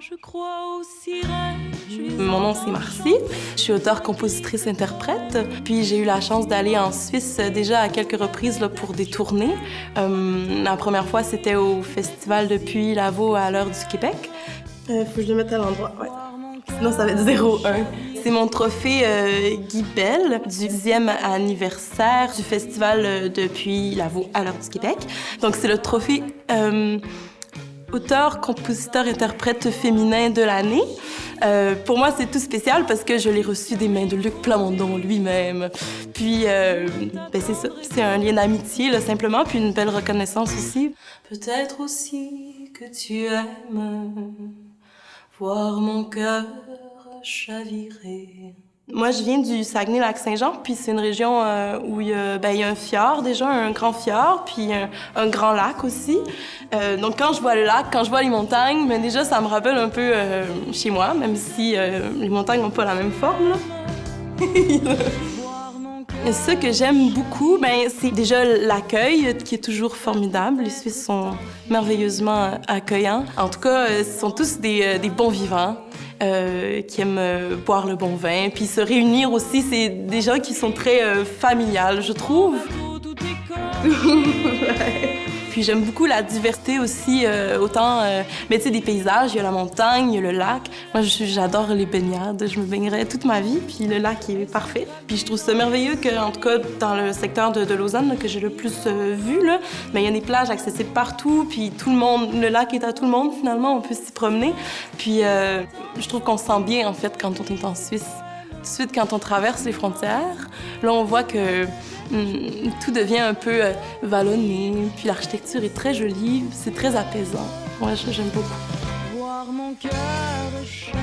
je crois aux sirènes. Mon nom, c'est Marcy. Je suis auteure, compositrice, interprète. Puis j'ai eu la chance d'aller en Suisse déjà à quelques reprises là, pour des tournées. La première fois, c'était au Festival de Puy-Lavaux à l'Heure du Québec. Faut que je le mette à l'endroit, ouais. Sinon, ça va être 0-1. C'est mon trophée Guy Bell du 10e anniversaire du Festival de Puy-Lavaux à l'Heure du Québec. Donc, c'est le trophée auteur, compositeur, interprète féminin de l'année. Pour moi, c'est tout spécial parce que je l'ai reçu des mains de Luc Plamondon lui-même. Puis, c'est ça. C'est un lien d'amitié, là, simplement, puis une belle reconnaissance aussi. Peut-être aussi que tu aimes voir mon cœur chavirer. Moi, je viens du Saguenay-Lac-Saint-Jean, puis c'est une région où il y a un fjord, déjà, un grand fjord, puis un grand lac aussi. Donc, quand je vois le lac, quand je vois les montagnes, mais déjà, ça me rappelle un peu chez moi, même si les montagnes n'ont pas la même forme, là. Ce que j'aime beaucoup, c'est déjà l'accueil qui est toujours formidable. Les Suisses sont merveilleusement accueillants. En tout cas, ce sont tous des bons vivants. Qui aiment boire le bon vin, puis se réunir aussi, c'est des gens qui sont très familiales, je trouve. Puis j'aime beaucoup la diversité aussi, autant, mais tu sais, des paysages, il y a la montagne, il y a le lac. Moi, j'adore les baignades, je me baignerais toute ma vie, puis le lac est parfait. Puis je trouve ça merveilleux que, en tout cas, dans le secteur de Lausanne, là, que j'ai le plus vu, là, il y a des plages accessibles partout, puis tout le monde, le lac est à tout le monde, finalement, on peut s'y promener. Puis je trouve qu'on se sent bien, en fait, quand on est en Suisse. Tout de suite, quand on traverse les frontières, là, on voit que tout devient un peu vallonné, puis l'architecture est très jolie, c'est très apaisant. Ouais, j'aime beaucoup. Voir mon cœur chavirer.